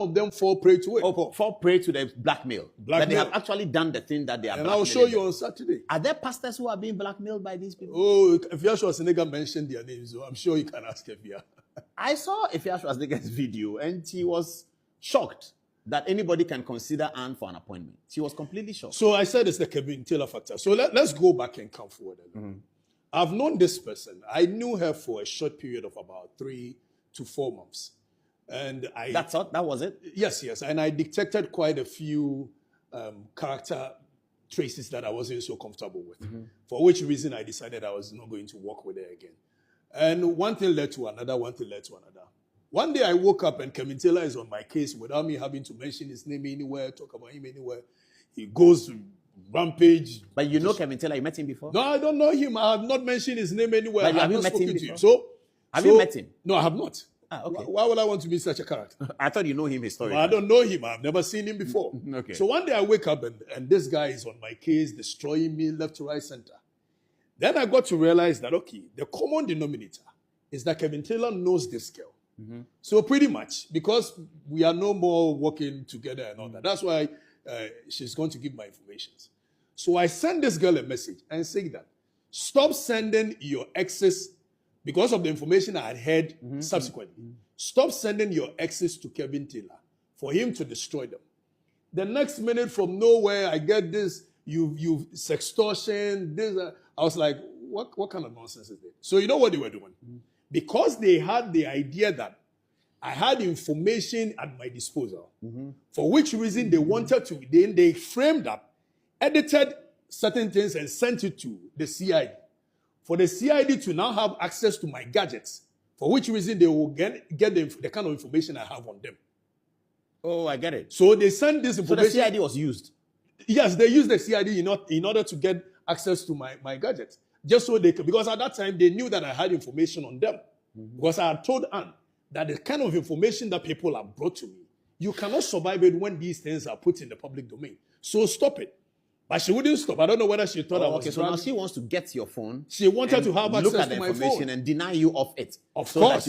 of them fall prey to it. Oh, fall prey to the blackmail. That they have actually done the thing that they are and I'll show you on Saturday. Are there pastors who are being blackmailed by these people? Oh, if Yashua Senega mentioned their names, so I'm sure you can ask Efia. I saw Yashua Senega's video and he was shocked that anybody can consider Anne for an appointment. She was completely shocked. So I said it's the Kevin Taylor factor. So let's go back and come forward. I've known this person. I knew her for a short period of about 3 to 4 months. And That's all? That was it? Yes. And I detected quite a few character traces that I wasn't so comfortable with. For which reason I decided I was not going to work with her again. And one thing led to another. One day I woke up and Kevin Taylor is on my case without me having to mention his name anywhere, talk about him anywhere. He goes to rampage. But you know Kevin Taylor, you met him before? No, I don't know him. I have not mentioned his name anywhere. But have you met him before? Have you met him? No, I have not. Okay. Why would I want to be such a character? I thought you know him historically. I don't know him. I've never seen him before. Okay. So one day I wake up and this guy is on my case, destroying me left to right center. Then I got to realize that, okay, the common denominator is that Kevin Taylor knows this girl. So pretty much, because we are no more working together and all that, that's why she's going to give my information. So I sent this girl a message and say that, stop sending your exes, because of the information I had heard subsequently, stop sending your exes to Kevin Taylor for him to destroy them. The next minute from nowhere, I get this, you sextortion, this. I was like, what kind of nonsense is this? So you know what they were doing? Because they had the idea that I had information at my disposal, for which reason they wanted to, they framed up, edited certain things and sent it to the CID. For the CID to now have access to my gadgets, for which reason they will get the kind of information I have on them. Oh, I get it. So they sent this information. So the CID was used? Yes, they used the CID in order to get access to my gadgets. Just so they could, because at that time they knew that I had information on them. Because I had told Anne that the kind of information that people have brought to me, you cannot survive it when these things are put in the public domain. So stop it. But she wouldn't stop. I don't know whether she thought I was okay, so now she wants to get your phone. She wanted to have access to my phone and deny you of it. Of course.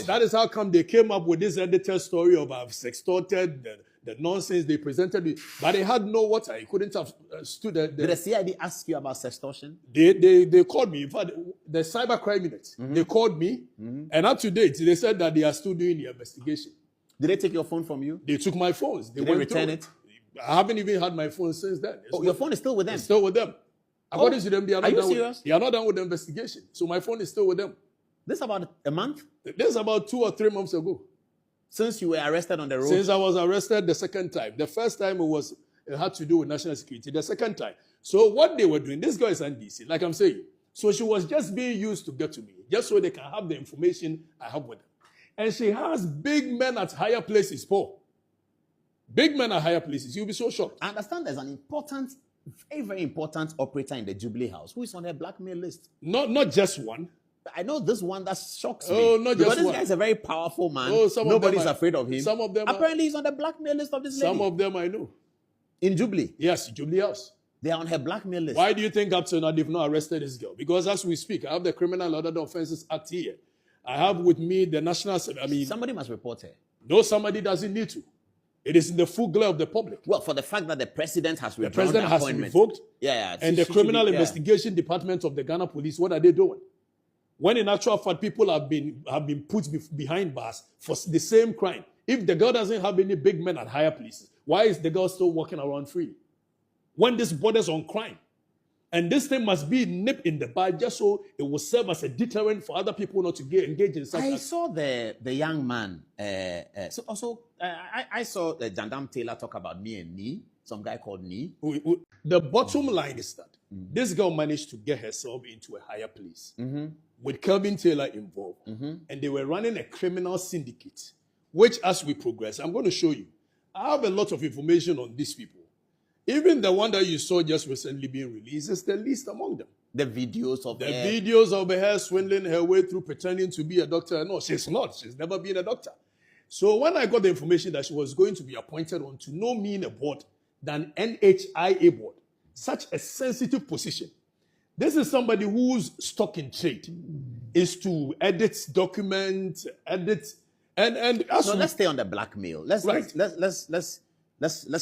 That is how come they came up with this edited story of I've sextorted, the nonsense they presented me. But they had no water. He couldn't have stood there. Did the CID ask you about sextortion? They called me. In fact, the cybercrime unit, they called me. And up to date, they said that they are still doing the investigation. Did they take your phone from you? They took my phones. Did they return it? I haven't even had my phone since then. Your phone is still with them? It's still with them. According to them, they are not done serious? They are not done with the investigation. So my phone is still with them. This is about a month? This is about 2 or 3 months ago. Since you were arrested on the road? Since I was arrested the second time. The first time it had to do with national security. The second time. So what they were doing, this girl is NDC, like I'm saying. So she was just being used to get to me, just so they can have the information I have with them. And she has big men at higher places, Paul. Big men at higher places. You'll be so shocked. I understand there's an important, very, very important operator in the Jubilee House who is on their blackmail list. Not just one. I know this one that shocks me. Not just one. This guy is a very powerful man. Nobody's afraid of him. Some of them apparently he's on the blackmail list of this lady. Some of them I know. In Jubilee? Yes, Jubilee House. They are on her blackmail list. Why do you think up to now they've not arrested this girl? Because as we speak, I have the Criminal and Other Offences Act here. I have with me the National... somebody must report her. No, somebody doesn't need to. It is in the full glare of the public. Well, for the fact that the president has withdrawn the appointment. Has revoked. Yeah. And the Criminal Investigation Department of the Ghana Police, what are they doing? When in actual fact, people have been put behind bars for the same crime. If the girl doesn't have any big men at higher places, why is the girl still walking around free? When this borders on crime. And this thing must be nipped in the bud just so it will serve as a deterrent for other people not to engage in such. I saw the young man. I saw Jandam Taylor talk about me and Nee, some guy called Nee. The bottom line is that this girl managed to get herself into a higher place with Kelvin Taylor involved. And they were running a criminal syndicate, which as we progress, I'm going to show you. I have a lot of information on these people. Even the one that you saw just recently being released is the least among them. The videos of her swindling her way through pretending to be a doctor. No, she's not. She's never been a doctor. So when I got the information that she was going to be appointed on to no mean a board than NHIA board, such a sensitive position. This is somebody whose stock in trade is to edit documents, edit And So let's stay on the blackmail. Let's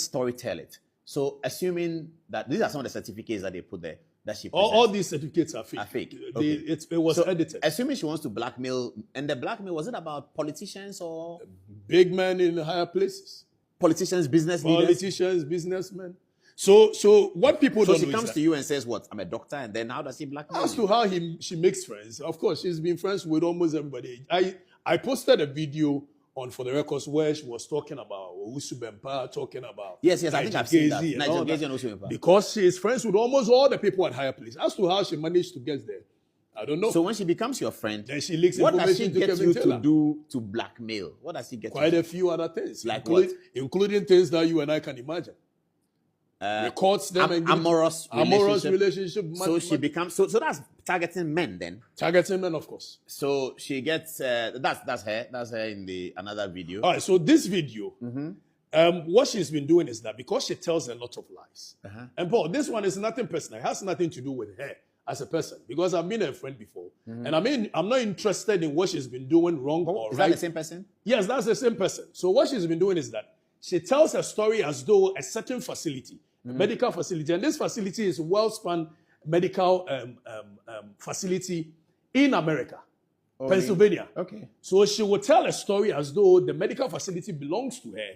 story tell it. So assuming that these are some of the certificates that they put there that she presents. all these certificates are fake. It was edited. Assuming she wants to blackmail, and the blackmail, was it about politicians or big men in higher places? Politicians, business leaders? Politicians, businessmen. So what people don't know she comes to you and says, what? I'm a doctor, and then how does she blackmail As you? to how she makes friends, of course, she's been friends with almost everybody. I posted a video on For the Records where she was talking about Owusu Bempah, talking about Yes, I think I've seen that. and Nigel all Gezi that. and Owusu Bempah. Because she is friends with almost all the people at higher place. As to how she managed to get there, I don't know. So when she becomes your friend, then she leaks what does she information to get Kevin you Taylor. to do to blackmail? What does she get Quite you a few other things, Like including things that you and I can imagine. Records them and amorous relationship. So she becomes so that's targeting men then. Targeting men, of course. So she gets that's her in the another video. All right, so this video, what she's been doing is that because she tells a lot of lies, and Paul, this one is nothing personal. It has nothing to do with her as a person, because I've been a friend before, and I'm not interested in what she's been doing wrong or Is right. that the same person? Yes, that's the same person. So what she's been doing is that she tells a story as though a certain facility, a medical facility, and this facility is a well-spun medical facility in America, Pennsylvania. Okay. So she will tell a story as though the medical facility belongs to her.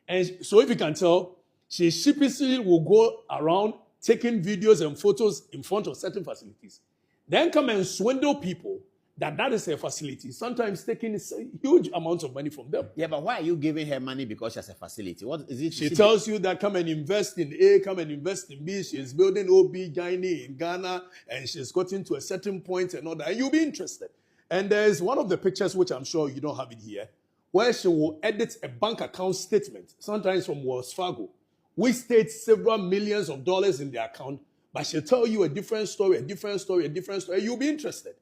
And so if you can tell, she sheepishly will go around taking videos and photos in front of certain facilities. Then come and swindle people that is her facility, sometimes taking huge amounts of money from them. Yeah, but why are you giving her money because she has a facility? What is it? She tells you that come and invest in A, come and invest in B. She's building OB Gynae in Ghana, and she's gotten to a certain point and all that, and you'll be interested. And there's one of the pictures, which I'm sure you don't have it here, where she will edit a bank account statement, sometimes from Wells Fargo, which states several millions of dollars in the account, but she'll tell you a different story, and you'll be interested.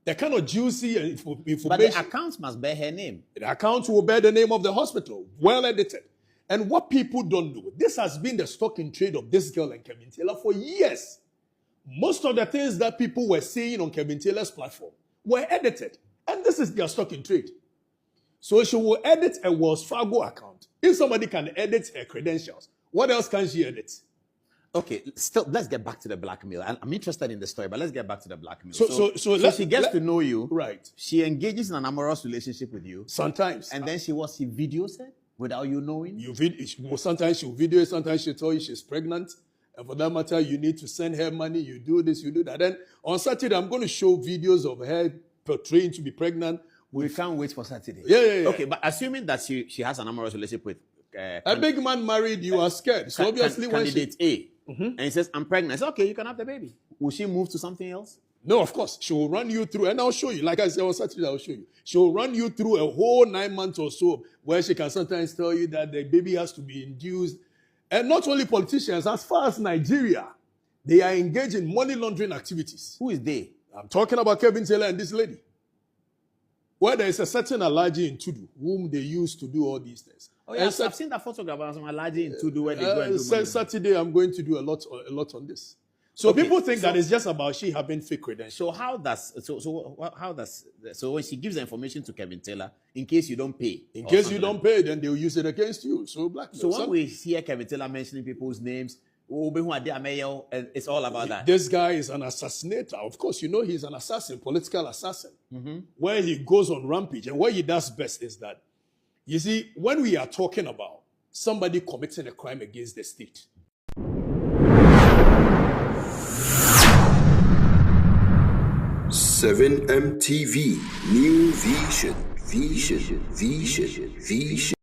The kind of juicy information. But the accounts must bear her name. The account will bear the name of the hospital, well edited. And what people don't know, this has been the stock in trade of this girl and Kevin Taylor for years. Most of the things that people were seeing on Kevin Taylor's platform were edited. And this is their stock in trade. So she will edit a Wells Fargo account. If somebody can edit her credentials, what else can she edit? Okay, still, let's get back to the blackmail. I'm interested in the story, but let's get back to the blackmail. So she gets to know you. Right. She engages in an amorous relationship with you. Sometimes. And then she videos it without you knowing? Sometimes she'll video it, sometimes she'll tell you she's pregnant. And for that matter, you need to send her money, you do this, you do that. Then on Saturday, I'm going to show videos of her portraying to be pregnant. We can't wait for Saturday. Yeah. Okay, but assuming that she has an amorous relationship with... a big man married, you are scared. So obviously when candidate A, and he says, I'm pregnant. I say, okay, you can have the baby. Will she move to something else? No, of course. She will run you through, and I'll show you. Like I said on Saturday, I'll show you. She will run you through a whole 9 months or so where she can sometimes tell you that the baby has to be induced. And not only politicians, as far as Nigeria, they are engaged in money laundering activities. Who is they? I'm talking about Kevin Taylor and this lady. Where there is a certain Alhaji in Tudu, whom they use to do all these things. Oh, yeah, I've seen that photograph of some Alhaji in Tudu where they go and do Saturday, I'm going to do a lot on this. So people think that it's just about she having fake credentials. So when she gives the information to Kevin Taylor, in case you don't pay, then they'll use it against you. So blackmail. So when we hear Kevin Taylor mentioning people's names, it's all about that. This guy is an assassinator. Of course, you know he's an assassin, political assassin. Where he goes on rampage, and what he does best is that, you see, when we are talking about somebody committing a crime against the state, Seven MTV New Vision.